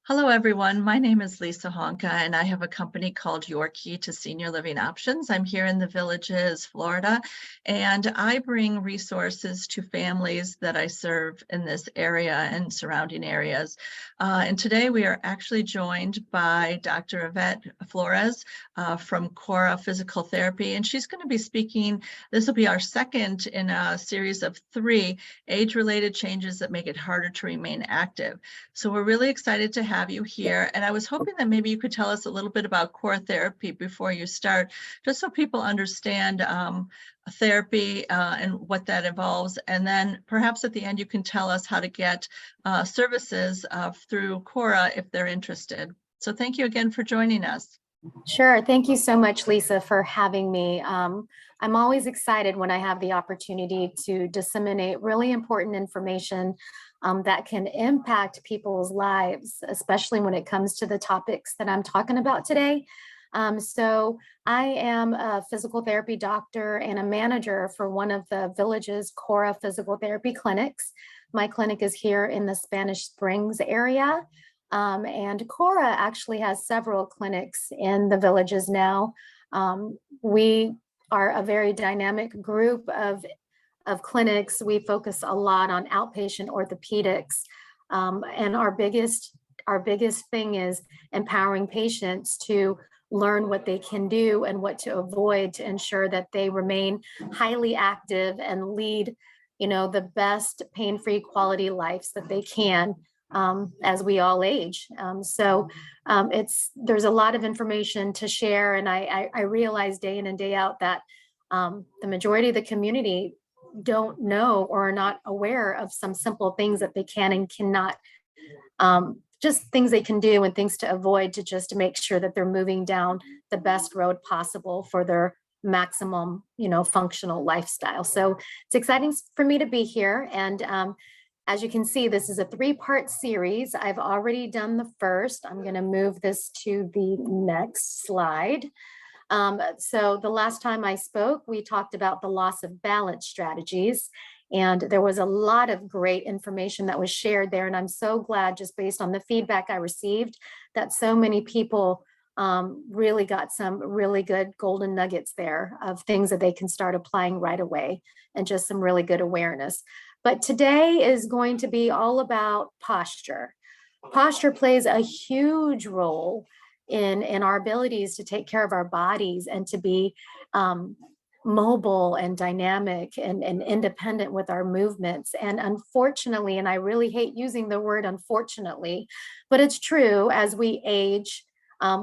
Hello, everyone. My name is Lisa Honka, and I have a company called Your Key to Senior Living Options. I'm here in the Villages, Florida, and I bring resources to families that I serve in this area and surrounding areas. And today we are actually joined by Dr. Yvette Flores from Cora Physical Therapy, and she's going to be speaking. This will be our second in a series of 3 age-related changes that make it harder to remain active. So we're really excited to have you here. And I was hoping that maybe you could tell us a little bit about Core Therapy before you start, just so people understand therapy and what that involves. And then perhaps at the end, you can tell us how to get services through Cora if they're interested. So thank you again for joining us. Sure. Thank you so much, Lisa, for having me. I'm always excited when I have the opportunity to disseminate really important information that can impact people's lives, especially when it comes to the topics that I'm talking about today. So I am a physical therapy doctor and a manager for one of the Villages Cora Physical Therapy clinics. My clinic is here in the Spanish Springs area. And Cora actually has several clinics in the Villages now. We are a very dynamic group of clinics. We focus a lot on outpatient orthopedics. And our biggest thing is empowering patients to learn what they can do and what to avoid to ensure that they remain highly active and lead, the best pain-free quality lives that they can as we all age. There's a lot of information to share. And I realize day in and day out that the majority of the community don't know or are not aware of some simple things that they can and cannot, just things they can do and things to avoid to make sure that they're moving down the best road possible for their maximum, functional lifestyle. So it's exciting for me to be here. And as you can see, this is a 3-part series. I've already done the first. I'm going to move this to the next slide. So the last time I spoke, we talked about the loss of balance strategies, and there was a lot of great information that was shared there. And I'm so glad, just based on the feedback I received, that so many people really got some really good golden nuggets there of things that they can start applying right away, and just some really good awareness. But today is going to be all about posture. Posture plays a huge role in our abilities to take care of our bodies and to be mobile and dynamic and independent with our movements. And unfortunately, and I really hate using the word unfortunately, but it's true, as we age,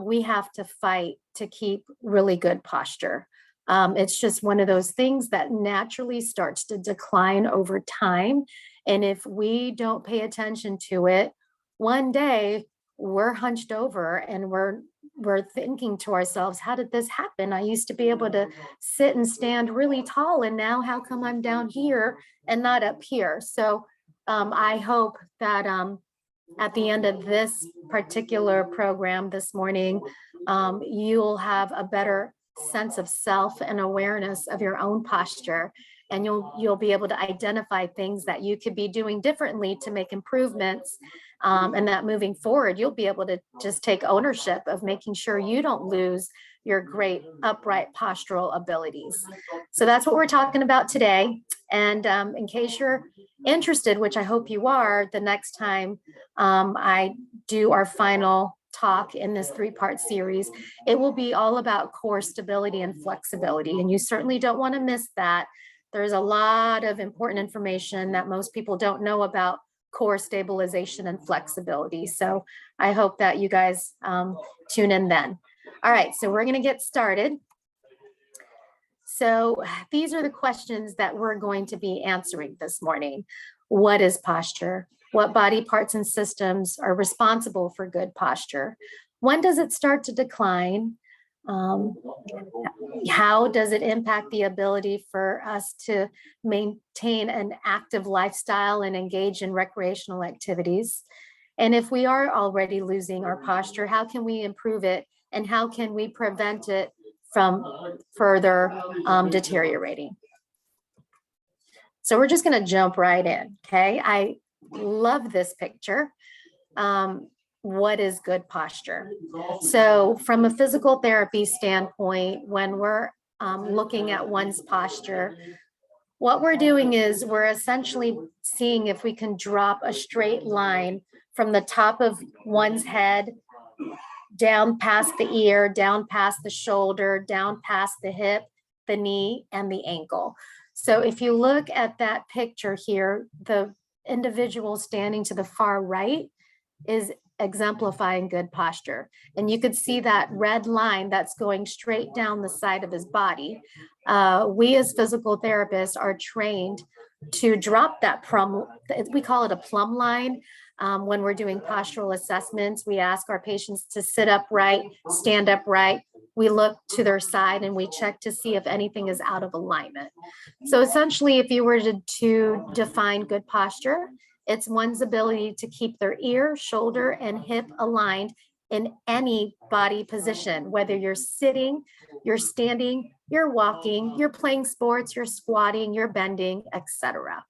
we have to fight to keep really good posture. It's just one of those things that naturally starts to decline over time. And if we don't pay attention to it, one day we're hunched over and we're thinking to ourselves, how did this happen? I used to be able to sit and stand really tall, and now how come I'm down here and not up here? So I hope that at the end of this particular program this morning, you'll have a better sense of self and awareness of your own posture, and you'll be able to identify things that you could be doing differently to make improvements, and that moving forward you'll be able to just take ownership of making sure you don't lose your great upright postural abilities. So that's what we're talking about today. And in case you're interested, which I hope you are, the next time I do our final talk in this 3-part series, it will be all about core stability and flexibility. And you certainly don't want to miss that. There's a lot of important information that most people don't know about core stabilization and flexibility. So I hope that you guys tune in then. All right, so we're going to get started. So these are the questions that we're going to be answering this morning. What is posture? What body parts and systems are responsible for good posture? When does it start to decline? How does it impact the ability for us to maintain an active lifestyle and engage in recreational activities? And if we are already losing our posture, how can we improve it? And how can we prevent it from further deteriorating? So we're just going to jump right in, okay? love this picture. What is good posture? So from a physical therapy standpoint, when we're looking at one's posture, what we're doing is we're essentially seeing if we can drop a straight line from the top of one's head down past the ear, down past the shoulder, down past the hip, the knee, and the ankle. So if you look at that picture here, the individual standing to the far right is exemplifying good posture. And you could see that red line that's going straight down the side of his body. We as physical therapists are trained to drop that plumb, we call it a plumb line. When we're doing postural assessments, we ask our patients to sit upright, stand upright. We look to their side and we check to see if anything is out of alignment. So essentially, if you were to define good posture, it's one's ability to keep their ear, shoulder, and hip aligned in any body position, whether you're sitting, you're standing, you're walking, you're playing sports, you're squatting, you're bending, etc.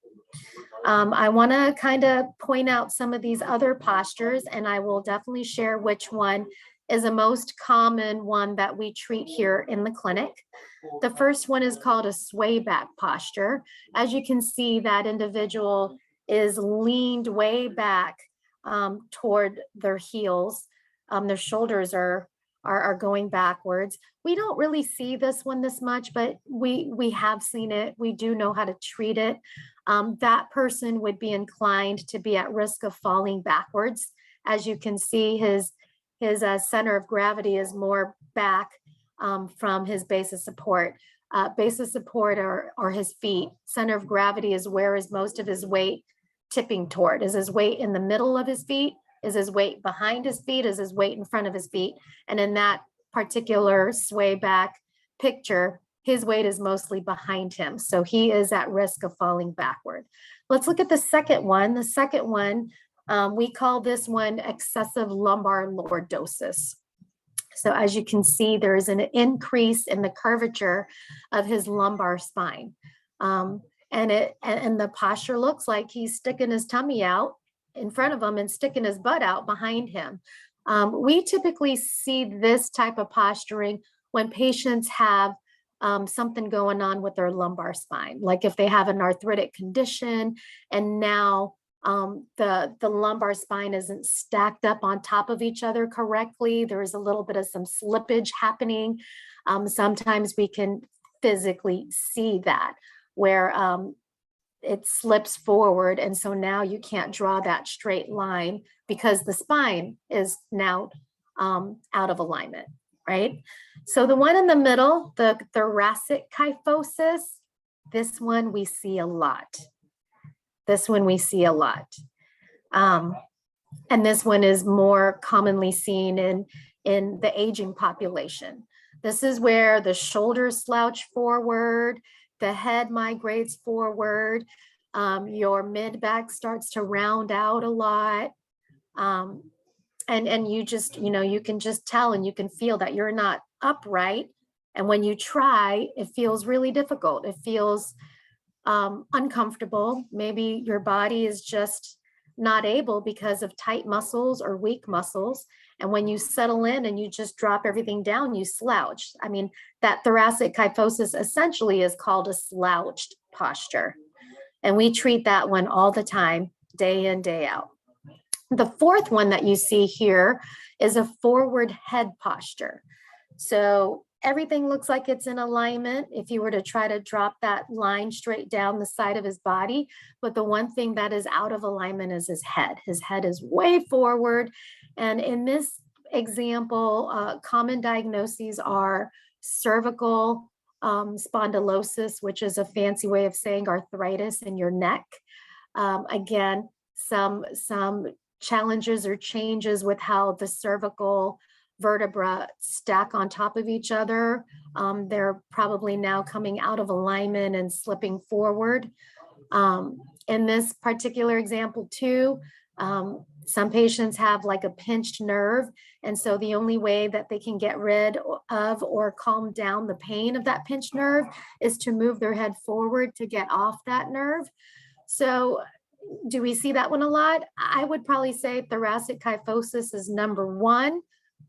I want to kind of point out some of these other postures, and I will definitely share which one is the most common one that we treat here in the clinic. The first one is called a sway back posture. As you can see, that individual is leaned way back toward their heels. Their shoulders are going backwards. We don't really see this one this much, but we have seen it. We do know how to treat it. That person would be inclined to be at risk of falling backwards. As you can see, his center of gravity is more back from his base of support. Base of support are his feet. Center of gravity is where is most of his weight tipping toward. Is his weight in the middle of his feet? Is his weight behind his feet? Is his weight in front of his feet? And in that particular sway back picture, his weight is mostly behind him. So he is at risk of falling backward. Let's look at the second one. The second one, we call this one excessive lumbar lordosis. So as you can see, there is an increase in the curvature of his lumbar spine. And the posture looks like he's sticking his tummy out in front of him and sticking his butt out behind him. We typically see this type of posturing when patients have something going on with their lumbar spine, like if they have an arthritic condition and now the lumbar spine isn't stacked up on top of each other correctly. There is a little bit of some slippage happening. Sometimes we can physically see that where it slips forward. And so now you can't draw that straight line because the spine is now out of alignment, right? So the one in the middle, the thoracic kyphosis, this one we see a lot. This one we see a lot. And this one is more commonly seen in the aging population. This is where the shoulders slouch forward, the head migrates forward, your mid-back starts to round out a lot. And you just, you can just tell and you can feel that you're not upright. And when you try, it feels really difficult. It feels uncomfortable. Maybe your body is just not able because of tight muscles or weak muscles. And when you settle in and you just drop everything down, you slouch. I mean, that thoracic kyphosis essentially is called a slouched posture. And we treat that one all the time, day in, day out. The fourth one that you see here is a forward head posture. So everything looks like it's in alignment if you were to try to drop that line straight down the side of his body. But the one thing that is out of alignment is his head. His head is way forward. And in this example, common diagnoses are cervical spondylosis, which is a fancy way of saying arthritis in your neck. Again, some challenges or changes with how the cervical vertebra stack on top of each other. They're probably now coming out of alignment and slipping forward. In this particular example too, some patients have like a pinched nerve. And so the only way that they can get rid of or calm down the pain of that pinched nerve is to move their head forward to get off that nerve. So, Do we see that one a lot? I would probably say thoracic kyphosis is number one.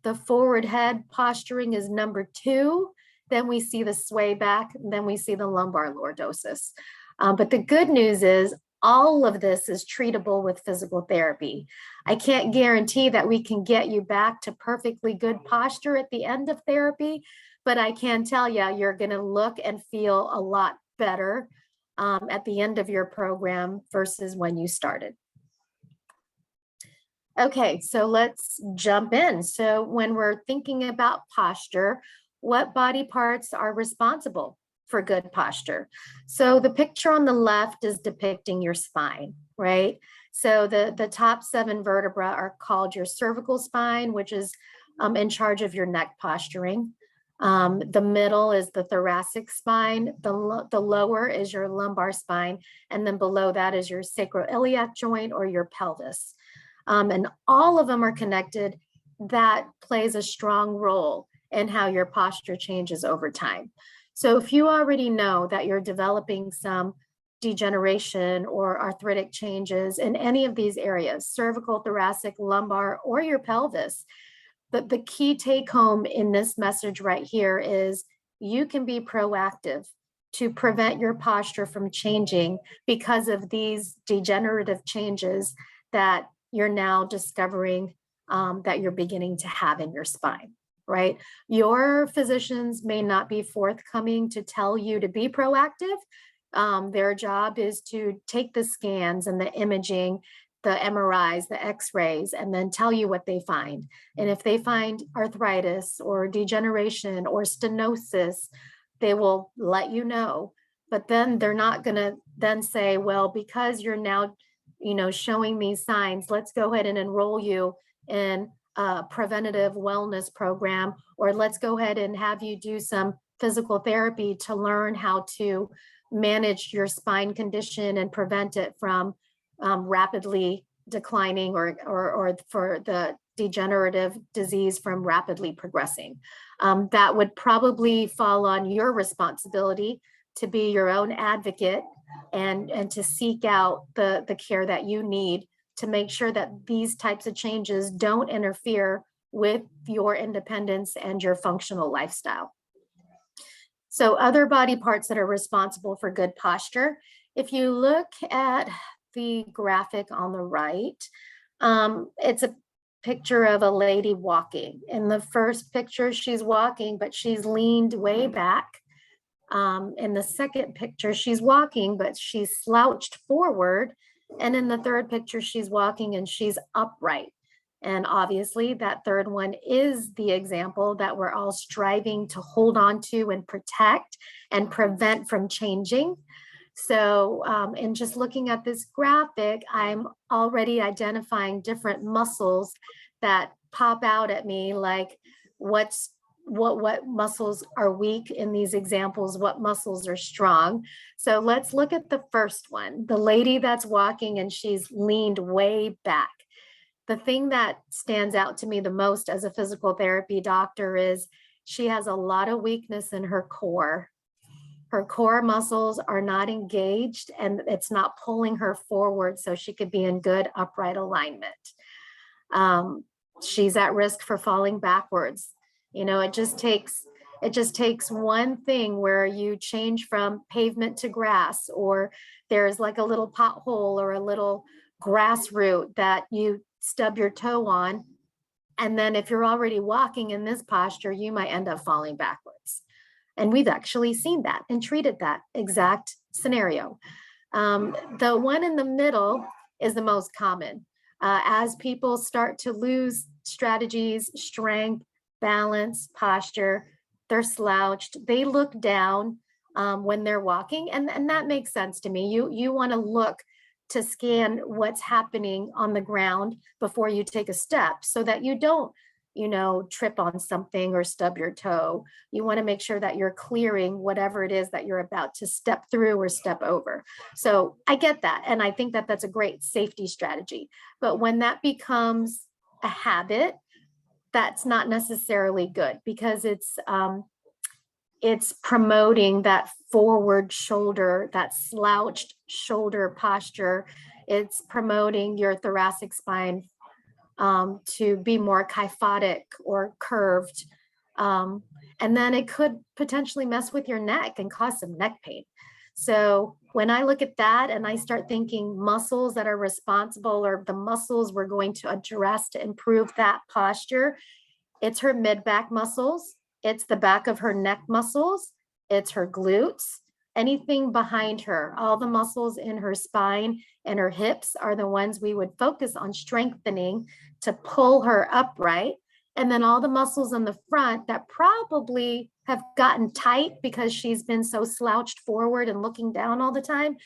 The forward head posturing is number two. Then we see the sway back. Then we see the lumbar lordosis. But the good news is all of this is treatable with physical therapy. I can't guarantee that we can get you back to perfectly good posture at the end of therapy, but I can tell you, you're going to look and feel a lot better at the end of your program versus when you started. Okay, so let's jump in. So when we're thinking about posture, what body parts are responsible for good posture? So the picture on the left is depicting your spine, right? So the top 7 vertebrae are called your cervical spine, which is in charge of your neck posturing. The middle is the thoracic spine, the lower is your lumbar spine, and then below that is your sacroiliac joint or your pelvis. And all of them are connected. That plays a strong role in how your posture changes over time. So if you already know that you're developing some degeneration or arthritic changes in any of these areas, cervical, thoracic, lumbar, or your pelvis, the key take home in this message right here is you can be proactive to prevent your posture from changing because of these degenerative changes that you're now discovering that you're beginning to have in your spine, right? Your physicians may not be forthcoming to tell you to be proactive. Their job is to take the scans and the imaging, the MRIs, the x-rays, and then tell you what they find. And if they find arthritis or degeneration or stenosis, they will let you know. But then they're not gonna then say, well, because you're now, showing these signs, let's go ahead and enroll you in a preventative wellness program, or let's go ahead and have you do some physical therapy to learn how to manage your spine condition and prevent it from rapidly declining or for the degenerative disease from rapidly progressing. That would probably fall on your responsibility to be your own advocate and to seek out the care that you need to make sure that these types of changes don't interfere with your independence and your functional lifestyle. So other body parts that are responsible for good posture, if you look at the graphic on the right, it's a picture of a lady walking. In the first picture, she's walking, but she's leaned way back. In the second picture, she's walking, but she's slouched forward. And in the third picture, she's walking and she's upright. And obviously that third one is the example that we're all striving to hold on to and protect and prevent from changing. So in just looking at this graphic, I'm already identifying different muscles that pop out at me, like what muscles are weak in these examples, what muscles are strong. So let's look at the first one, the lady that's walking and she's leaned way back. The thing that stands out to me the most as a physical therapy doctor is she has a lot of weakness in her core. Her core muscles are not engaged and it's not pulling her forward so she could be in good upright alignment. She's at risk for falling backwards. It just takes one thing where you change from pavement to grass, or there's like a little pothole or a little grass root that you stub your toe on. And then if you're already walking in this posture, you might end up falling backwards. And we've actually seen that and treated that exact scenario. The one in the middle is the most common. As people start to lose strategies, strength, balance, posture, they're slouched, they look down when they're walking. And that makes sense to me. You want to look to scan what's happening on the ground before you take a step so that you don't, trip on something or stub your toe. You want to make sure that you're clearing whatever it is that you're about to step through or step over. So I get that. And I think that that's a great safety strategy. But when that becomes a habit, that's not necessarily good because it's promoting that forward shoulder, that slouched shoulder posture. It's promoting your thoracic spine to be more kyphotic or curved. And then it could potentially mess with your neck and cause some neck pain. So when I look at that and I start thinking muscles that are responsible, or the muscles we're going to address to improve that posture, it's her mid-back muscles, it's the back of her neck muscles, it's her glutes, anything behind her, all the muscles in her spine and her hips are the ones we would focus on strengthening to pull her upright. And then all the muscles in the front that probably have gotten tight because she's been so slouched forward and looking down all the time,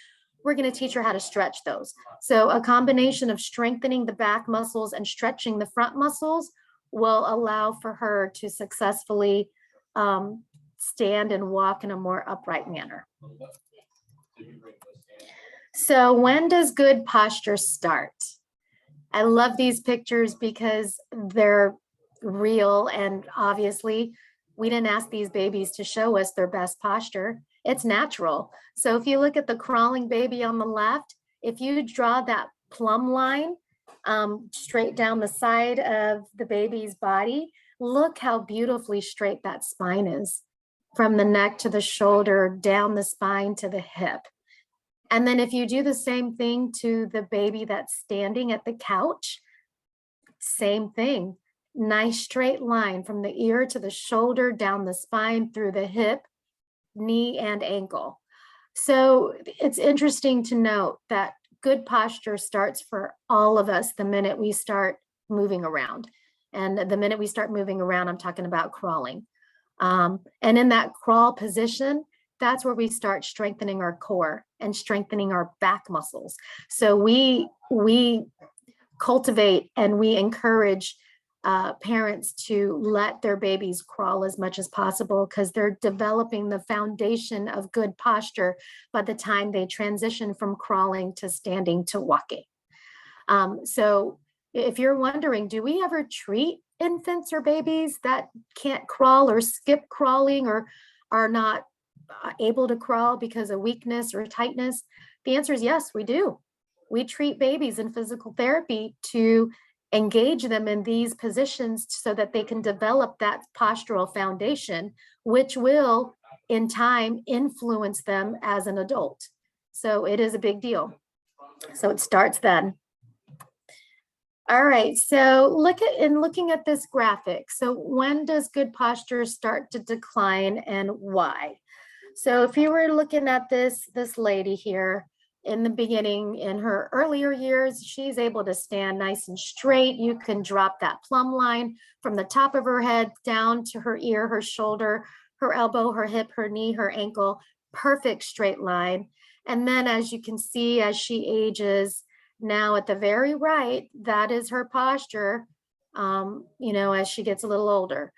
we're going to teach her how to stretch those. So a combination of strengthening the back muscles and stretching the front muscles will allow for her to successfully stand and walk in a more upright manner. So when does good posture start? I love these pictures because they're real, and obviously we didn't ask these babies to show us their best posture. It's natural. So if you look at the crawling baby on the left, if you draw that plumb line straight down the side of the baby's body, look how beautifully straight that spine is, from the neck to the shoulder, down the spine to the hip. And then if you do the same thing to the baby that's standing at the couch, same thing. Nice straight line from the ear to the shoulder, down the spine, through the hip, knee, and ankle. So it's interesting to note that good posture starts for all of us the minute we start moving around. And the minute we start moving around, I'm talking about crawling. And in that crawl position, that's where we start strengthening our core and strengthening our back muscles. So we cultivate and we encourage parents to let their babies crawl as much as possible, because they're developing the foundation of good posture by the time they transition from crawling to standing to walking. So if you're wondering, do we ever treat infants or babies that can't crawl or skip crawling or are not able to crawl because of weakness or tightness? The answer is yes, we do. We treat babies in physical therapy to engage them in these positions so that they can develop that postural foundation, which will in time influence them as an adult. So it is a big deal. So it starts then. All right, so looking at this graphic. So when does good posture start to decline and why? So if you were looking at this lady here, in the beginning, in her earlier years, she's able to stand nice and straight. You can drop that plumb line from the top of her head down to her ear, her shoulder, her elbow, her hip, her knee, her ankle, perfect straight line. And then as you can see, as she ages, now at the very right, that is her posture, as she gets a little older.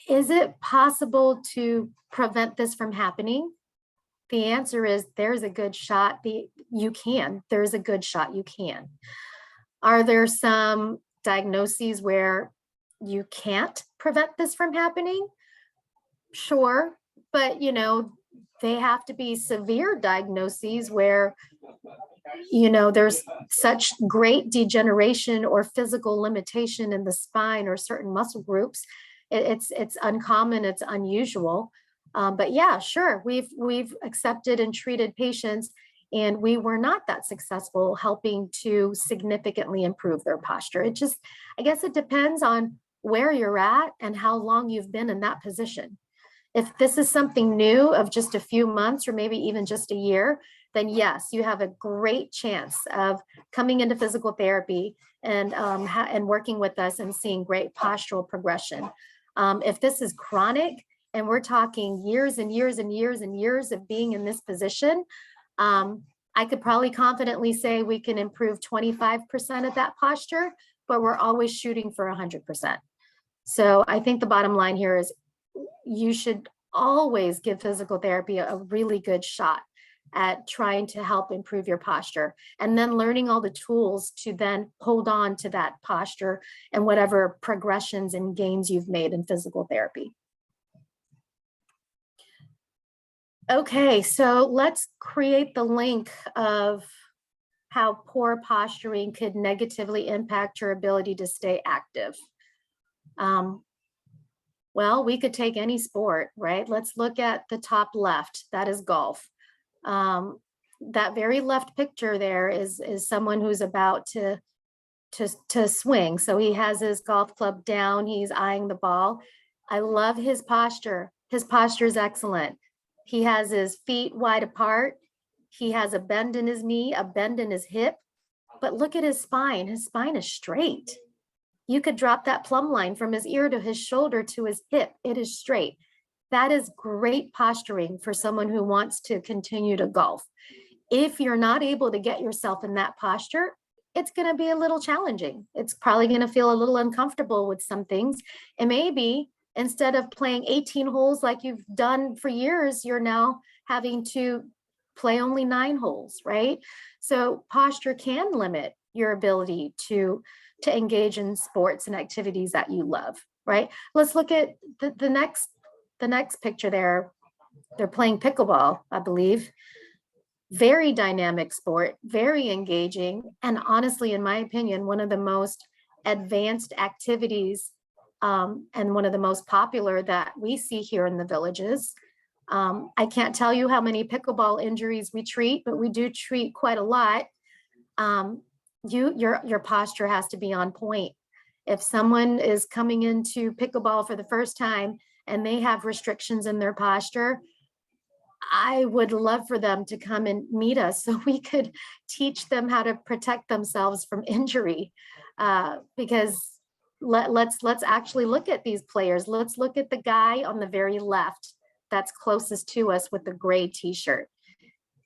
Is it possible to prevent this from happening? The answer is there's a good shot. There's a good shot you can. Are there some diagnoses where you can't prevent this from happening? Sure, but they have to be severe diagnoses where there's such great degeneration or physical limitation in the spine or certain muscle groups. It's uncommon, it's unusual. But yeah, sure, we've accepted and treated patients, and we were not that successful helping to significantly improve their posture. I guess it depends on where you're at and how long you've been in that position. If this is something new of just a few months or maybe even just a year, then yes, you have a great chance of coming into physical therapy and working with us and seeing great postural progression. If this is chronic, and we're talking years and years and years and years of being in this position, I could probably confidently say we can improve 25% of that posture, but we're always shooting for 100%. So I think the bottom line here is you should always give physical therapy a really good shot at trying to help improve your posture, and then learning all the tools to then hold on to that posture and whatever progressions and gains you've made in physical therapy. Okay, so let's create the link of how poor posturing could negatively impact your ability to stay active. Well, we could take any sport, right? Let's look at the top left. That is golf. That very left picture there is someone who's about to swing. So he has his golf club down. He's eyeing the ball. I love his posture. His posture is excellent. He has his feet wide apart. He has a bend in his knee, a bend in his hip. But look at his spine. His spine is straight. You could drop that plumb line from his ear to his shoulder to his hip. It is straight. That is great posturing for someone who wants to continue to golf. If you're not able to get yourself in that posture, it's going to be a little challenging. It's probably going to feel a little uncomfortable with some things. And maybe instead of playing 18 holes like you've done for years, you're now having to play only 9 holes, right? So posture can limit your ability to engage in sports and activities that you love, right? Let's look at the next picture there. They're playing pickleball, I believe. Very dynamic sport, very engaging, and honestly, in my opinion, one of the most advanced activities and one of the most popular that we see here in the villages. I can't tell you how many pickleball injuries we treat, but we do treat quite a lot. Your posture has to be on point. If someone is coming into pickleball for the first time and they have restrictions in their posture, I would love for them to come and meet us so we could teach them how to protect themselves from injury. Because let's actually look at these players. Let's look at the guy on the very left that's closest to us with the gray t-shirt.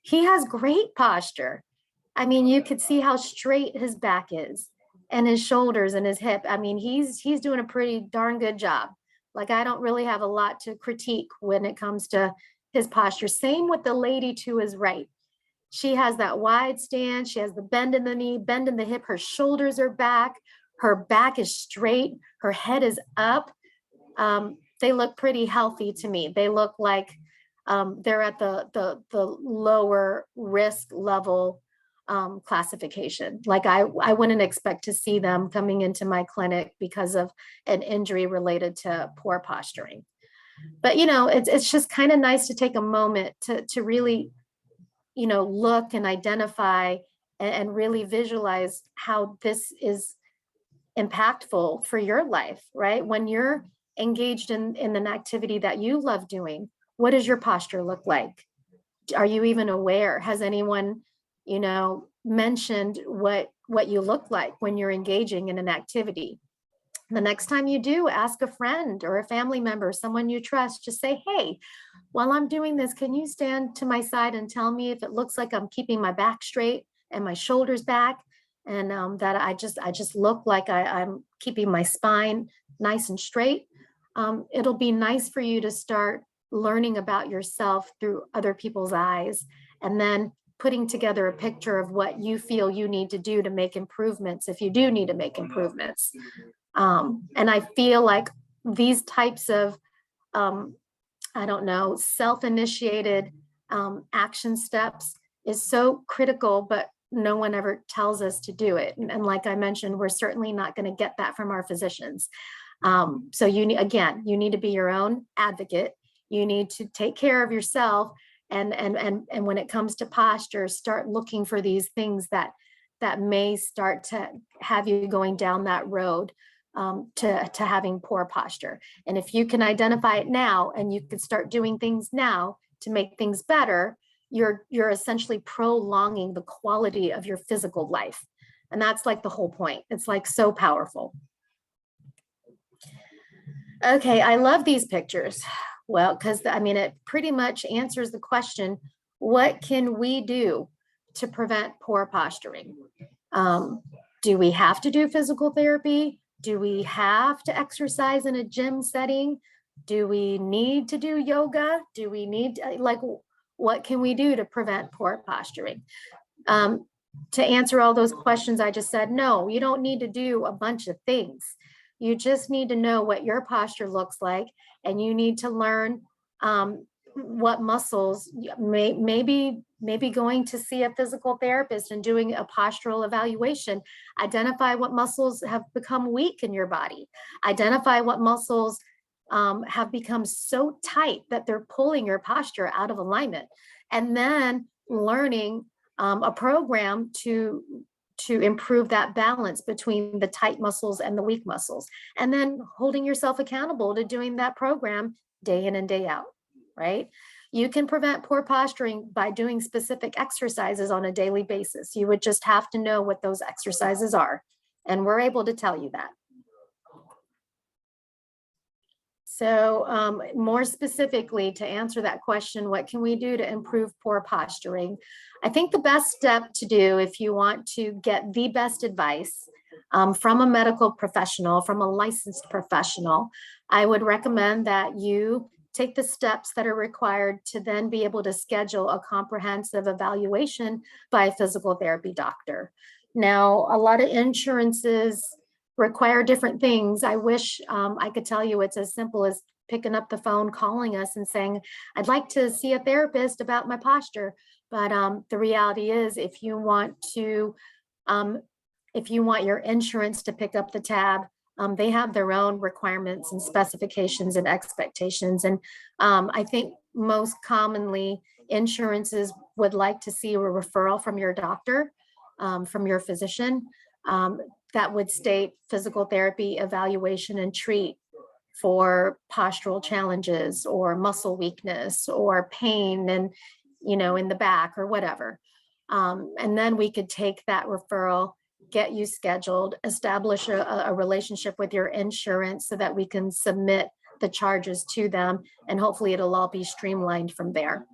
He has great posture. I mean, you could see how straight his back is and his shoulders and his hip. I mean, he's doing a pretty darn good job. Like, I don't really have a lot to critique when it comes to his posture. Same with the lady to his right. She has that wide stance. She has the bend in the knee, bend in the hip. Her shoulders are back. Her back is straight. Her head is up. They look pretty healthy to me. They look like they're at the lower risk level classification. Like I wouldn't expect to see them coming into my clinic because of an injury related to poor posturing. But, you know, it's just kind of nice to take a moment to really, you know, look and identify and really visualize how this is impactful for your life, right? When you're engaged in an activity that you love doing, what does your posture look like? Are you even aware? Has anyone, you know, mentioned what you look like when you're engaging in an activity? The next time you do, ask a friend or a family member, someone you trust, just say, hey, while I'm doing this, can you stand to my side and tell me if it looks like I'm keeping my back straight and my shoulders back, and that I just look like I'm keeping my spine nice and straight? It'll be nice for you to start learning about yourself through other people's eyes, and then putting together a picture of what you feel you need to do to make improvements if you do need to make improvements. And I feel like these types of, I don't know, self-initiated action steps is so critical, but no one ever tells us to do it. And like I mentioned, we're certainly not going to get that from our physicians. So you need to be your own advocate. You need to take care of yourself. And when it comes to posture, start looking for these things that may start to have you going down that road to having poor posture. And if you can identify it now and you can start doing things now to make things better, you're essentially prolonging the quality of your physical life. And that's like the whole point. It's like so powerful. Okay, I love these pictures. Well, because I mean, it pretty much answers the question, what can we do to prevent poor posturing? Do we have to do physical therapy? Do we have to exercise in a gym setting? Do we need to do yoga? Do we need what can we do to prevent poor posturing? To answer all those questions I just said, no, you don't need to do a bunch of things. You just need to know what your posture looks like, and you need to learn what muscles, maybe maybe going to see a physical therapist and doing a postural evaluation. Identify what muscles have become weak in your body. Identify what muscles have become so tight that they're pulling your posture out of alignment. And then learning a program to improve that balance between the tight muscles and the weak muscles. And then holding yourself accountable to doing that program day in and day out, right? You can prevent poor posturing by doing specific exercises on a daily basis. You would just have to know what those exercises are. And we're able to tell you that. So more specifically, to answer that question, what can we do to improve poor posturing? I think the best step to do if you want to get the best advice from a medical professional, from a licensed professional, I would recommend that you take the steps that are required to then be able to schedule a comprehensive evaluation by a physical therapy doctor. Now, a lot of insurances require different things. I wish I could tell you it's as simple as picking up the phone, calling us and saying, I'd like to see a therapist about my posture. But the reality is, if you want your insurance to pick up the tab, they have their own requirements and specifications and expectations. And I think most commonly insurances would like to see a referral from your doctor, from your physician, that would state physical therapy, evaluation, and treat for postural challenges or muscle weakness or pain and, in the back or whatever. And then we could take that referral, get you scheduled, establish a relationship with your insurance so that we can submit the charges to them, and hopefully it'll all be streamlined from there.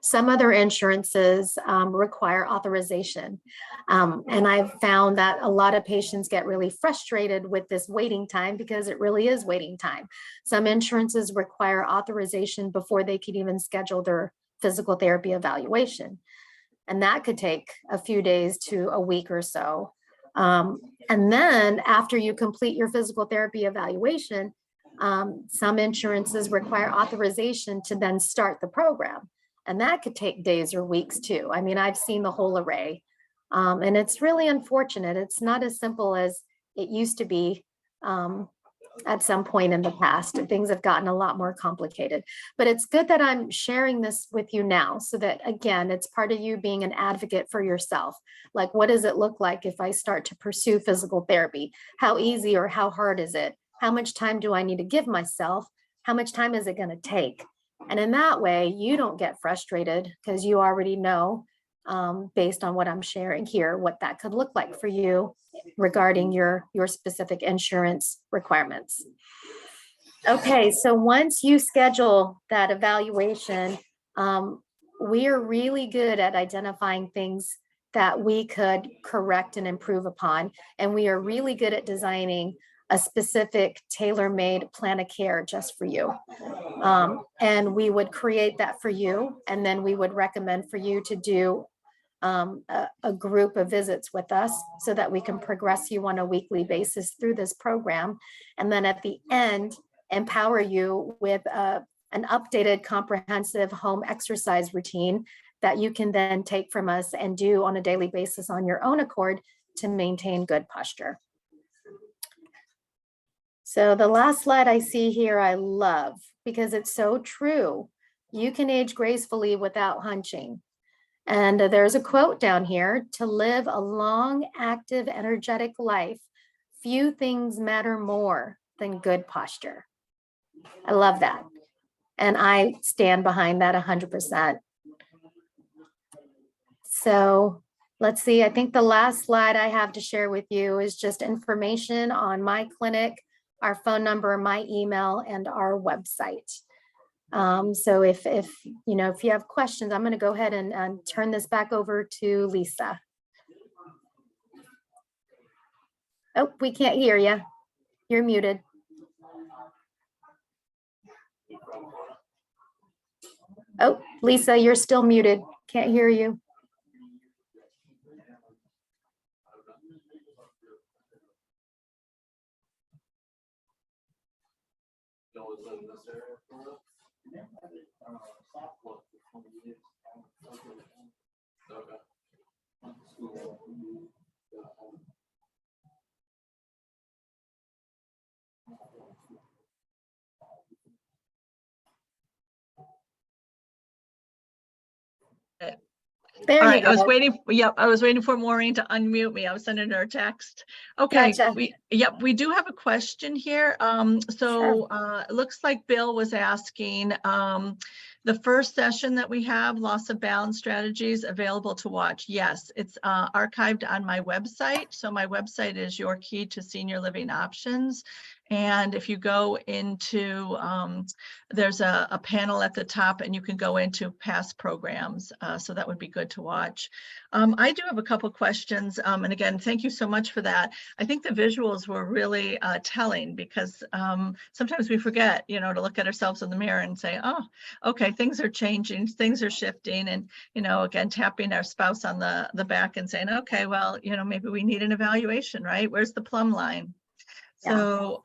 Some other insurances require authorization. And I've found that a lot of patients get really frustrated with this waiting time because it really is waiting time. Some insurances require authorization before they could even schedule their physical therapy evaluation. And that could take a few days to a week or so. And then after you complete your physical therapy evaluation, some insurances require authorization to then start the program. And that could take days or weeks too. I mean, I've seen the whole array. And it's really unfortunate. It's not as simple as it used to be at some point in the past. Things have gotten a lot more complicated. But it's good that I'm sharing this with you now so that, again, it's part of you being an advocate for yourself. Like, what does it look like if I start to pursue physical therapy? How easy or how hard is it? How much time do I need to give myself? How much time is it going to take? And in that way, you don't get frustrated because you already know, based on what I'm sharing here, what that could look like for you regarding your specific insurance requirements. Okay, so once you schedule that evaluation, we are really good at identifying things that we could correct and improve upon. And we are really good at designing a specific tailor-made plan of care just for you. And we would create that for you. And then we would recommend for you to do a group of visits with us so that we can progress you on a weekly basis through this program. And then at the end, empower you with an updated comprehensive home exercise routine that you can then take from us and do on a daily basis on your own accord to maintain good posture. So the last slide I see here, I love because it's so true. You can age gracefully without hunching. And there's a quote down here: to live a long, active, energetic life, few things matter more than good posture. I love that. And I stand behind that 100%. So let's see, I think the last slide I have to share with you is just information on my clinic, our phone number, my email, and our website. So if you have questions, I'm going to go ahead and turn this back over to Lisa. Oh, we can't hear you. You're muted. Oh, Lisa, you're still muted. Can't hear you. There All you right, I was go. waiting. Yep, I was waiting for Maureen to unmute me. I was sending her a text. Okay, Gotcha. we do have a question here. Sure. It looks like Bill was asking, the first session that we have, loss of balance strategies, available to watch. Yes, it's archived on my website. So my website is Your Key to Senior Living Options. And if you go into, there's a panel at the top and you can go into past programs. So that would be good to watch. I do have a couple questions. And again, thank you so much for that. I think the visuals were really telling, because sometimes we forget, to look at ourselves in the mirror and say, oh, okay, things are changing, things are shifting. And, again, tapping our spouse on the back and saying, okay, well, maybe we need an evaluation, right? Where's the plumb line? So,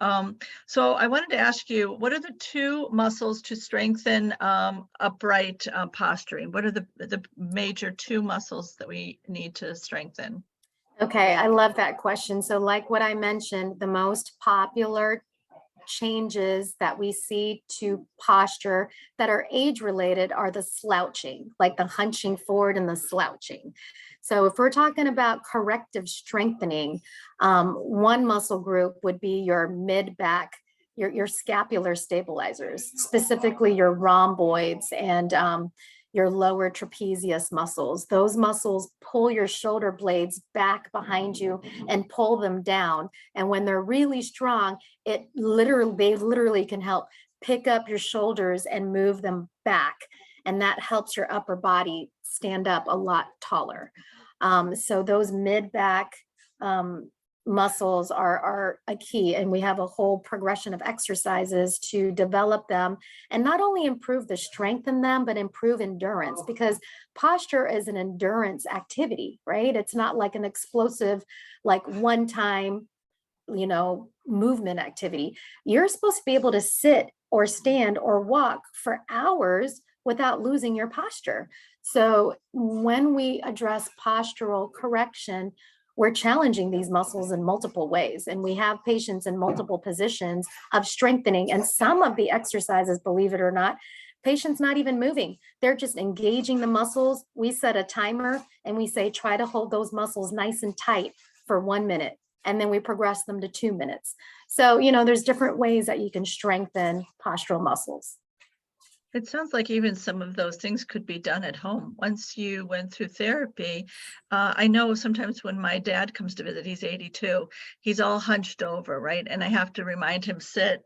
so I wanted to ask you, what are the two muscles to strengthen upright posturing? What are the major two muscles that we need to strengthen? Okay, I love that question. So like what I mentioned, the most popular changes that we see to posture that are age related are the slouching, like the hunching forward and the slouching. So if we're talking about corrective strengthening, one muscle group would be your mid back, your scapular stabilizers, specifically your rhomboids and your lower trapezius muscles. Those muscles pull your shoulder blades back behind you and pull them down. And when they're really strong, they literally can help pick up your shoulders and move them back. And that helps your upper body stand up a lot taller. So those mid-back muscles are a key, and we have a whole progression of exercises to develop them and not only improve the strength in them, but improve endurance, because posture is an endurance activity, right? It's not like an explosive, like one time, movement activity. You're supposed to be able to sit or stand or walk for hours without losing your posture. So when we address postural correction, we're challenging these muscles in multiple ways. And we have patients in multiple positions of strengthening. And some of the exercises, believe it or not, patients not even moving. They're just engaging the muscles. We set a timer and we say, try to hold those muscles nice and tight for 1 minute. And then we progress them to 2 minutes. So, there's different ways that you can strengthen postural muscles. It sounds like even some of those things could be done at home. Once you went through therapy, I know sometimes when my dad comes to visit, he's 82, he's all hunched over, right? And I have to remind him sit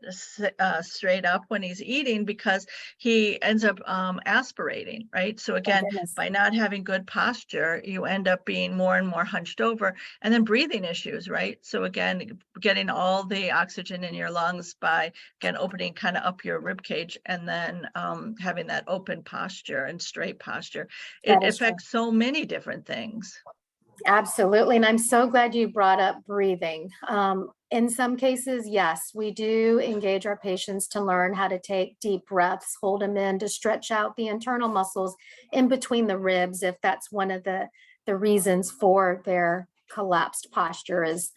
straight up when he's eating, because he ends up aspirating, right? So again, by not having good posture, you end up being more and more hunched over, and then breathing issues, right? So again, getting all the oxygen in your lungs by, again, opening kind of up your rib cage, and then having that open posture and straight posture. It affects so many different things. Absolutely. And I'm so glad you brought up breathing. In some cases, yes, we do engage our patients to learn how to take deep breaths, hold them in to stretch out the internal muscles in between the ribs, if that's one of the reasons for their collapsed posture is,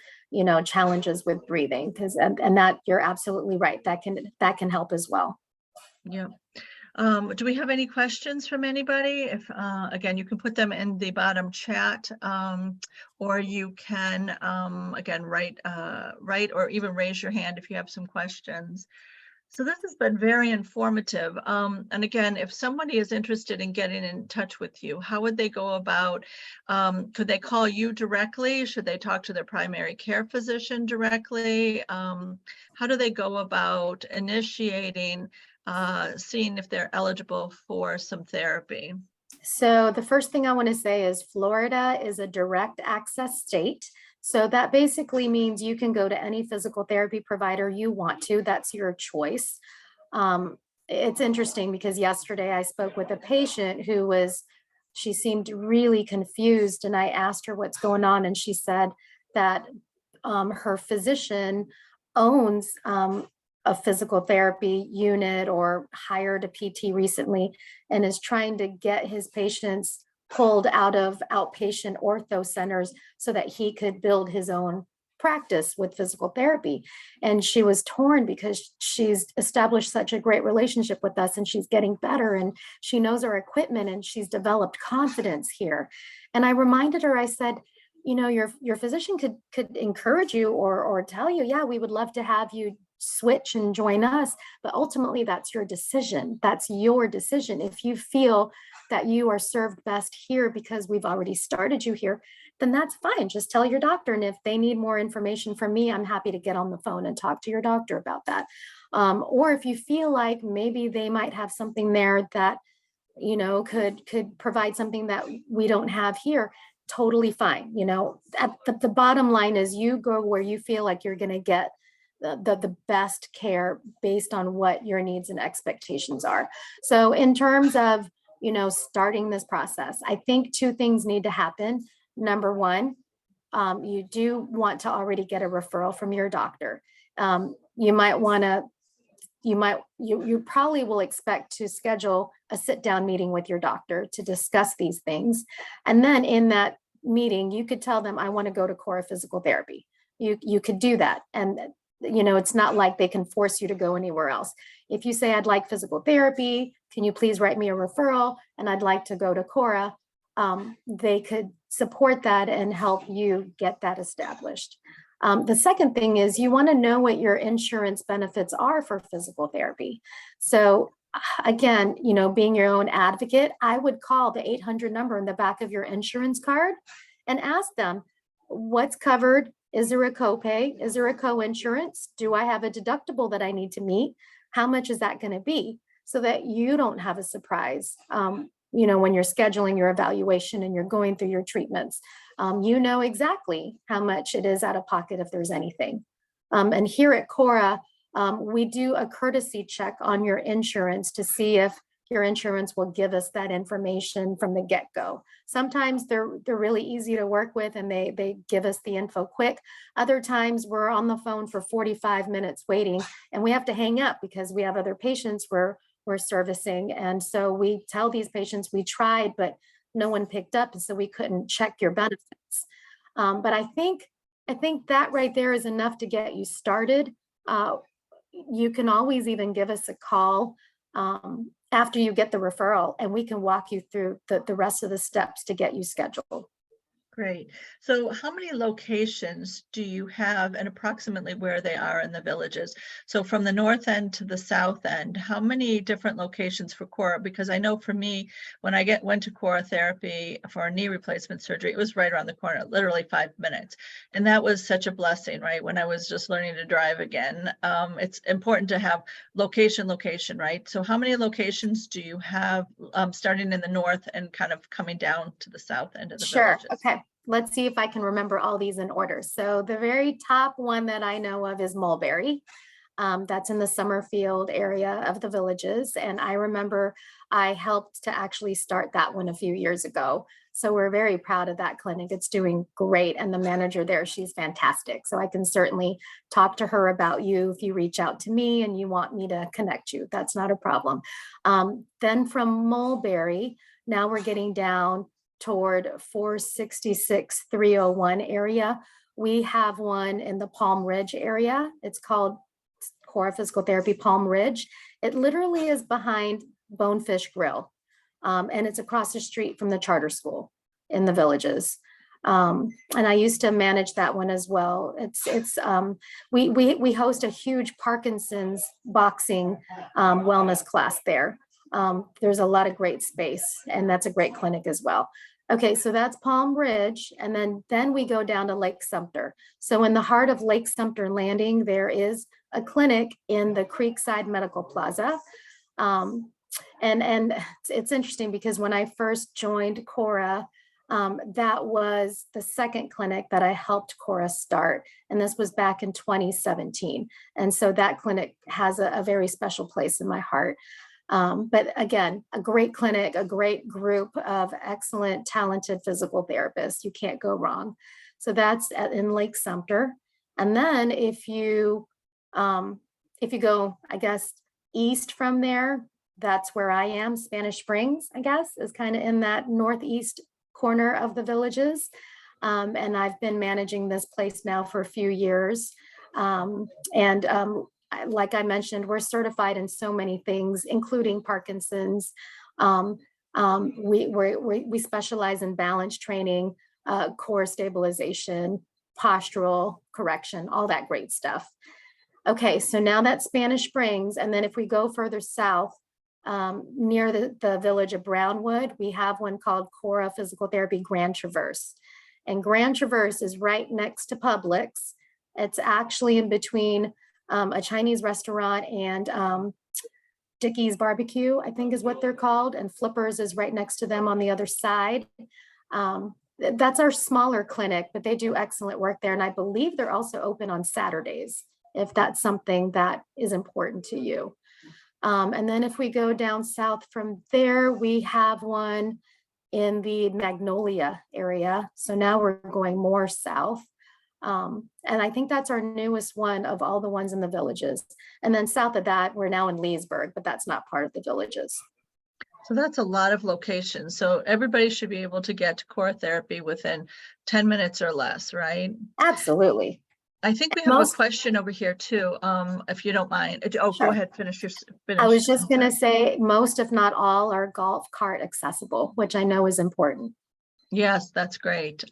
challenges with breathing. And that, you're absolutely right. That can help as well. Yeah. Do we have any questions from anybody? If again, you can put them in the bottom chat, or you can again write or even raise your hand if you have some questions. So this has been very informative. And again, if somebody is interested in getting in touch with you, how would they go about? Could they call you directly? Should they talk to their primary care physician directly? How do they go about initiating seeing if they're eligible for some therapy? So the first thing I want to say is Florida is a direct access state. So that basically means you can go to any physical therapy provider you want to. That's your choice. It's interesting because yesterday I spoke with a patient she seemed really confused, and I asked her what's going on, and she said that her physician owns a physical therapy unit or hired a PT recently and is trying to get his patients pulled out of outpatient ortho centers so that he could build his own practice with physical therapy. And she was torn because she's established such a great relationship with us and she's getting better and she knows our equipment and she's developed confidence here. And I reminded her, I said, you know, your physician could encourage you or tell you, yeah, we would love to have you switch and join us, but ultimately that's your decision. That's your decision. If you feel that you are served best here because we've already started you here, then that's fine. Just tell your doctor. And if they need more information from me, I'm happy to get on the phone and talk to your doctor about that. Or if you feel like maybe they might have something there that, you know, could provide something that we don't have here, totally fine. You know, at the bottom line is you go where you feel like you're going to get the best care based on what your needs and expectations are. So in terms of, you know, starting this process, I think two things need to happen. Number one, you do want to already get a referral from your doctor. You might want to, you probably will expect to schedule a sit down meeting with your doctor to discuss these things. And then in that meeting, you could tell them, I want to go to Cora Physical Therapy. You could do that. And you know, it's not like they can force you to go anywhere else. If you say, I'd like physical therapy, can you please write me a referral? And I'd like to go to Cora, they could support that and help you get that established. The second thing is you want to know what your insurance benefits are for physical therapy. So again, you know, being your own advocate, I would call the 800 number in the back of your insurance card and ask them, what's covered? Is there a copay? Is there a co-insurance? Do I have a deductible that I need to meet? How much is that going to be? So that you don't have a surprise, you know, when you're scheduling your evaluation and you're going through your treatments. You know exactly how much it is out of pocket if there's anything. And here at Cora, we do a courtesy check on your insurance to see if your insurance will give us that information from the get-go. Sometimes they're really easy to work with and they give us the info quick. Other times we're on the phone for 45 minutes waiting and we have to hang up because we have other patients we're servicing. And so we tell these patients we tried, but no one picked up, and so we couldn't check your benefits. But I think that right there is enough to get you started. You can always even give us a call after you get the referral, and we can walk you through the rest of the steps to get you scheduled. Great. So how many locations do you have and approximately where they are in the villages? So from the north end to the south end, how many different locations for Cora? Because I know for me, when I went to Cora Therapy for a knee replacement surgery, it was right around the corner, literally 5 minutes. And that was such a blessing, right? When I was just learning to drive again. It's important to have location, right? So how many locations do you have starting in the north and kind of coming down to the south end of the villages? Okay. Let's see if I can remember all these in order. So the very top one that I know of is Mulberry. That's in the Summerfield area of the villages. And I remember I helped to actually start that one a few years ago. So we're very proud of that clinic. It's doing great. And the manager there, she's fantastic. So I can certainly talk to her about you if you reach out to me and you want me to connect you. That's not a problem. Then from Mulberry, now we're getting down toward 466 301 area. We have one in the Palm Ridge area. It's called Cora Physical Therapy Palm Ridge. It literally is behind Bonefish Grill. And it's across the street from the charter school in the villages. And I used to manage that one as well. We host a huge Parkinson's boxing wellness class there. There's a lot of great space, and that's a great clinic as well. Okay, so that's Palm Ridge, and then we go down to Lake Sumter. So in the heart of Lake Sumter Landing, there is a clinic in the Creekside Medical Plaza. And it's interesting because when I first joined Cora, that was the second clinic that I helped Cora start. And this was back in 2017. And so that clinic has a very special place in my heart. But again, a great clinic, a great group of excellent, talented physical therapists. You can't go wrong. So that's in Lake Sumter. And then if if you go, I guess, east from there, that's where I am. Spanish Springs, I guess, is kind of in that northeast corner of the Villages. And I've been managing this place now for a few years. Like I mentioned, we're certified in so many things, including Parkinson's. We specialize in balance training, core stabilization, postural correction, all that great stuff. Okay, so now that's Spanish Springs. And then if we go further south, near the village of Brownwood, we have one called Cora Physical Therapy Grand Traverse. And Grand Traverse is right next to Publix. It's actually in between a Chinese restaurant and Dickie's Barbecue, I think is what they're called. And Flippers is right next to them on the other side. That's our smaller clinic, but they do excellent work there. And I believe they're also open on Saturdays, if that's something that is important to you. And then if we go down south from there, we have one in the Magnolia area. So now we're going more south. And I think that's our newest one of all the ones in the Villages. And then south of that, we're now in Leesburg, but that's not part of the Villages. So that's a lot of locations. So everybody should be able to get to core therapy within 10 minutes or less, right? Absolutely. I think we have a question over here too, if you don't mind. Oh, Sure. Go ahead, finish. I was just going to say most, if not all, are golf cart accessible, which I know is important. Yes, that's great.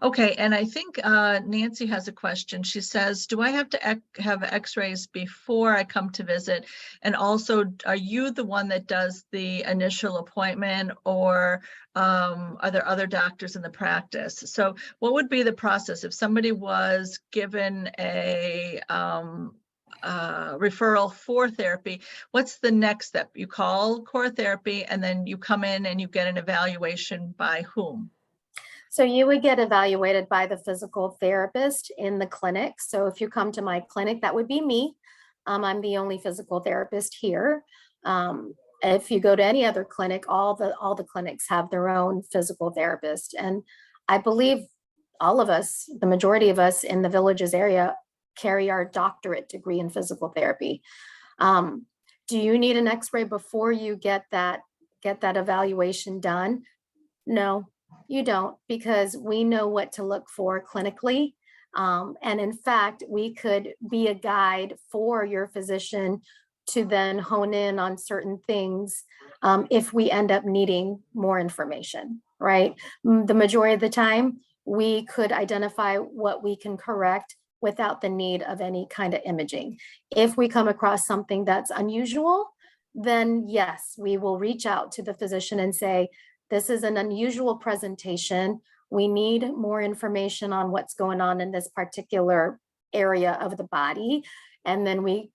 Okay, and I think Nancy has a question. She says, do I have to have x-rays before I come to visit? And also, are you the one that does the initial appointment, or are there other doctors in the practice? So what would be the process if somebody was given a referral for therapy? What's the next step? You call core therapy and then you come in and you get an evaluation by whom? So you would get evaluated by the physical therapist in the clinic. So if you come to my clinic, that would be me. I'm the only physical therapist here. If you go to any other clinic, all the clinics have their own physical therapist. And I believe all of us, the majority of us in the Villages area, carry our doctorate degree in physical therapy. Do you need an x-ray before you get that evaluation done? No, you don't, because we know what to look for clinically. And in fact, we could be a guide for your physician to then hone in on certain things if we end up needing more information, right? The majority of the time, we could identify what we can correct without the need of any kind of imaging. If we come across something that's unusual, then yes, we will reach out to the physician and say, this is an unusual presentation. We need more information on what's going on in this particular area of the body. And then we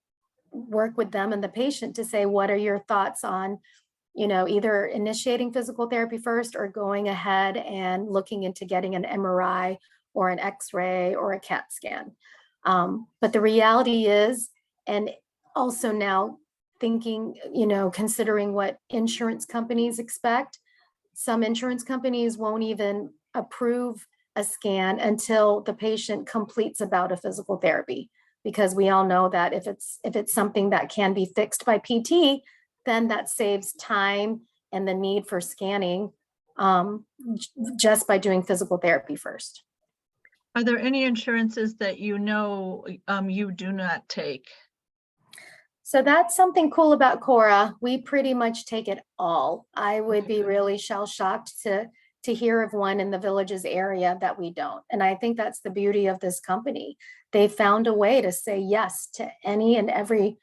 work with them and the patient to say, what are your thoughts on, either initiating physical therapy first or going ahead and looking into getting an MRI or an X-ray or a CAT scan. But the reality is, and also now thinking, considering what insurance companies expect, some insurance companies won't even approve a scan until the patient completes a bout of physical therapy, because we all know that if it's something that can be fixed by PT, then that saves time and the need for scanning just by doing physical therapy first. Are there any insurances that you do not take? So that's something cool about Cora. We pretty much take it all. I would be really shell-shocked to hear of one in the Villages area that we don't. And I think that's the beauty of this company. They found a way to say yes to any and every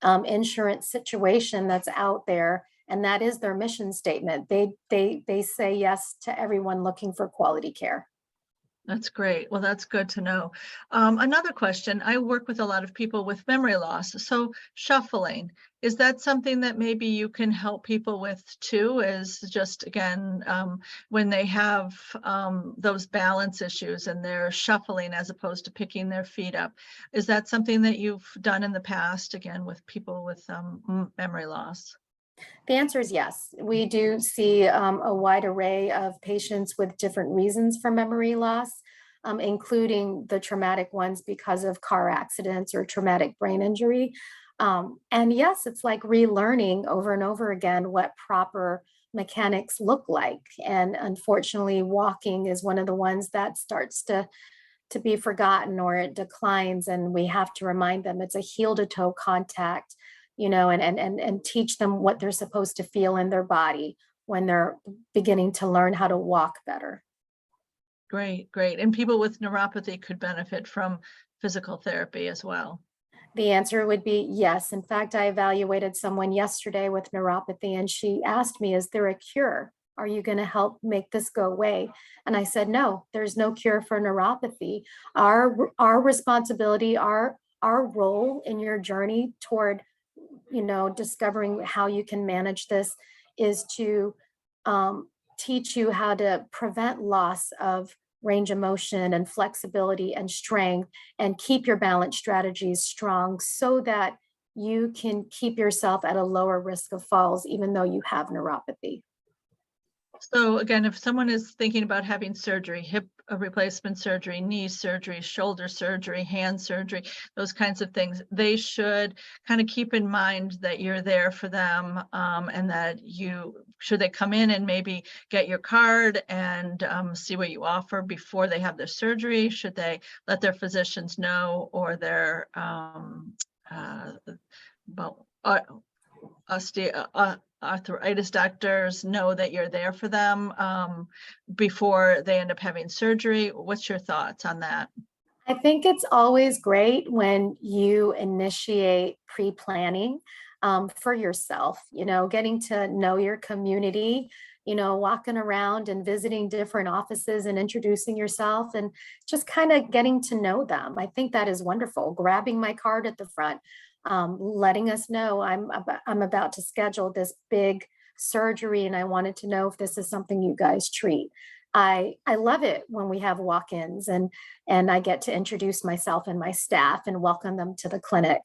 insurance situation that's out there. And that is their mission statement. They say yes to everyone looking for quality care. That's great. Well, that's good to know. Another question, I work with a lot of people with memory loss. So shuffling, is that something that maybe you can help people with too? Is just, again, when they have those balance issues and they're shuffling as opposed to picking their feet up, is that something that you've done in the past, again, with people with memory loss? The answer is yes. We do see a wide array of patients with different reasons for memory loss. including the traumatic ones because of car accidents or traumatic brain injury. And yes, it's like relearning over and over again what proper mechanics look like. And unfortunately, walking is one of the ones that starts to be forgotten, or it declines, and we have to remind them it's a heel to toe contact, and teach them what they're supposed to feel in their body when they're beginning to learn how to walk better. Great, great. And people with neuropathy could benefit from physical therapy as well. The answer would be yes. In fact, I evaluated someone yesterday with neuropathy, and she asked me, is there a cure? Are you going to help make this go away? And I said, no, there's no cure for neuropathy. Our responsibility, our role in your journey toward, discovering how you can manage this is to teach you how to prevent loss of range of motion and flexibility and strength, and keep your balance strategies strong so that you can keep yourself at a lower risk of falls, even though you have neuropathy. So again, if someone is thinking about having surgery, hip replacement surgery, knee surgery, shoulder surgery, hand surgery, those kinds of things, they should kind of keep in mind that you're there for them, and that should they come in and maybe get your card and see what you offer before they have their surgery? Should they let their physicians know, or their well, arthritis doctors know that you're there for them before they end up having surgery? What's your thoughts on that? I think it's always great when you initiate pre-planning for yourself, getting to know your community, walking around and visiting different offices and introducing yourself and just kind of getting to know them. I think that is wonderful. Grabbing my card at the front, letting us know I'm about to schedule this big surgery and I wanted to know if this is something you guys treat. I love it when we have walk-ins and I get to introduce myself and my staff and welcome them to the clinic.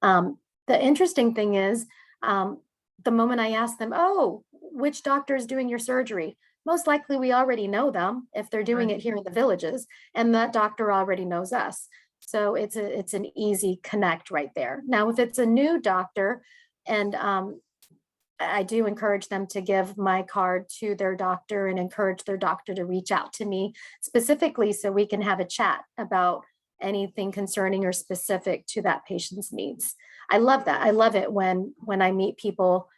The interesting thing is, the moment I ask them, oh, which doctor is doing your surgery? Most likely we already know them if they're doing Right. it here in the villages, and that doctor already knows us. So it's an easy connect right there. Now, if it's a new doctor, and I do encourage them to give my card to their doctor and encourage their doctor to reach out to me specifically so we can have a chat about anything concerning or specific to that patient's needs. I love that. I love it when I meet people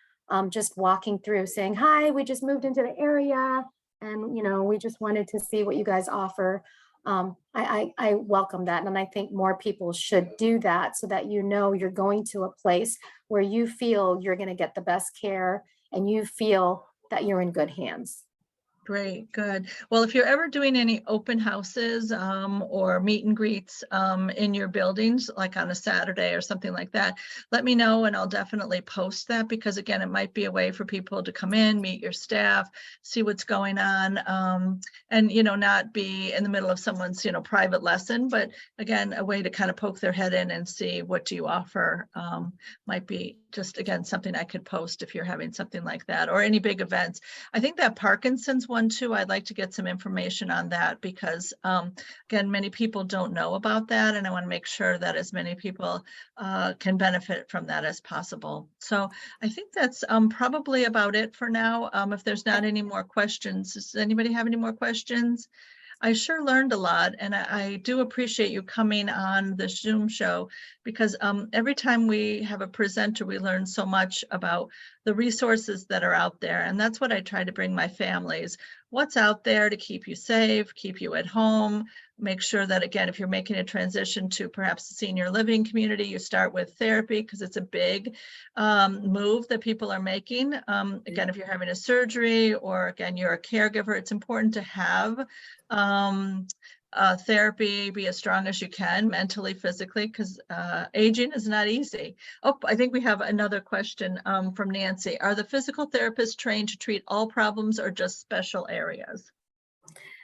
just walking through saying, hi, we just moved into the area and we just wanted to see what you guys offer. I welcome that. And I think more people should do that so that you're going to a place where you feel you're going to get the best care and you feel that you're in good hands. Great, good. Well, if you're ever doing any open houses or meet and greets in your buildings, like on a Saturday or something like that, let me know and I'll definitely post that, because again, it might be a way for people to come in, meet your staff, see what's going on, and not be in the middle of someone's private lesson, but again, a way to kind of poke their head in and see what do you offer. Might be just, again, something I could post if you're having something like that, or any big events. I think that Parkinson's one too, I'd like to get some information on that, because again, many people don't know about that, and I want to make sure that as many people can benefit from that as possible. So I think that's probably about it for now. If there's not any more questions, does anybody have any more questions? I sure learned a lot, and I do appreciate you coming on the Zoom show, because every time we have a presenter, we learn so much about the resources that are out there. And that's what I try to bring my families. What's out there to keep you safe, keep you at home, make sure that, again, if you're making a transition to perhaps a senior living community, you start with therapy, because it's a big move that people are making. Again, if you're having a surgery, or again, you're a caregiver, it's important to have therapy, be as strong as you can mentally, physically, because aging is not easy. Oh, I think we have another question from Nancy. Are the physical therapists trained to treat all problems or just special areas?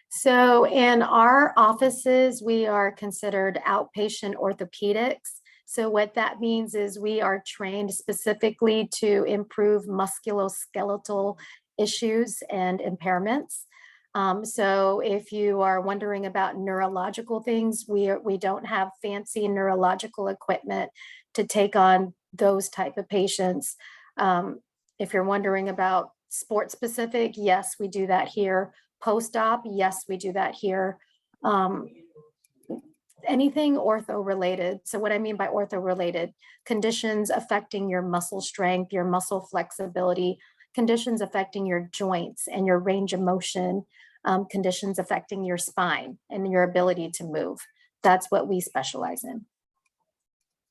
So in our offices, we are considered outpatient orthopedics. So what that means is we are trained specifically to improve musculoskeletal issues and impairments. So if you are wondering about neurological things, we don't have fancy neurological equipment to take on those type of patients. If you're wondering about sport specific, yes, we do that here. Post-op, yes, we do that here. Um, Anything ortho related. So what I mean by ortho related, conditions affecting your muscle strength, your muscle flexibility, conditions affecting your joints and your range of motion, conditions affecting your spine and your ability to move. That's what we specialize in.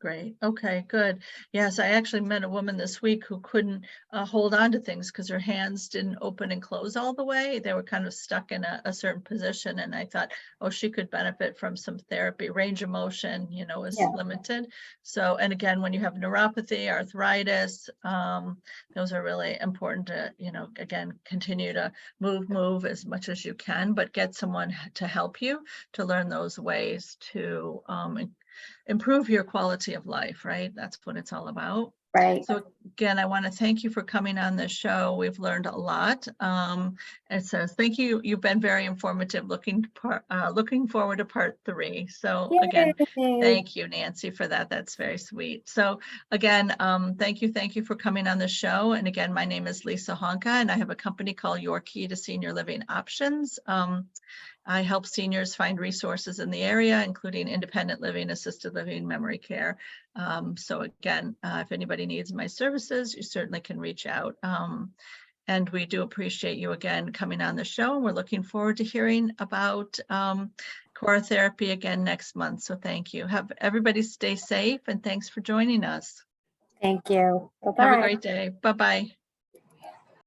Great. Okay, good. Yes, I actually met a woman this week who couldn't hold on to things because her hands didn't open and close all the way. They were kind of stuck in a certain position. And I thought, oh, she could benefit from some therapy. Range of motion, is Yeah. limited. So, and again, when you have neuropathy, arthritis, those are really important to, again, continue to move as much as you can, but get someone to help you to learn those ways to improve your quality of life, right? That's what it's all about. Right. So again, I want to thank you for coming on this show. We've learned a lot. It says, thank you. You've been very informative. Looking forward to part 3. So again, Yay. thank you, Nancy, for that. That's very sweet. So again, thank you for coming on the show. And again, my name is Lisa Honka, and I have a company called Your Key to Senior Living Options. I help seniors find resources in the area, including independent living, assisted living, memory care. So again, if anybody needs my services, you certainly can reach out. And we do appreciate you again coming on the show. We're looking forward to hearing about core therapy again next month. So thank you. Have everybody stay safe, and thanks for joining us. Thank you. Have a Bye-bye. great day. Bye-bye.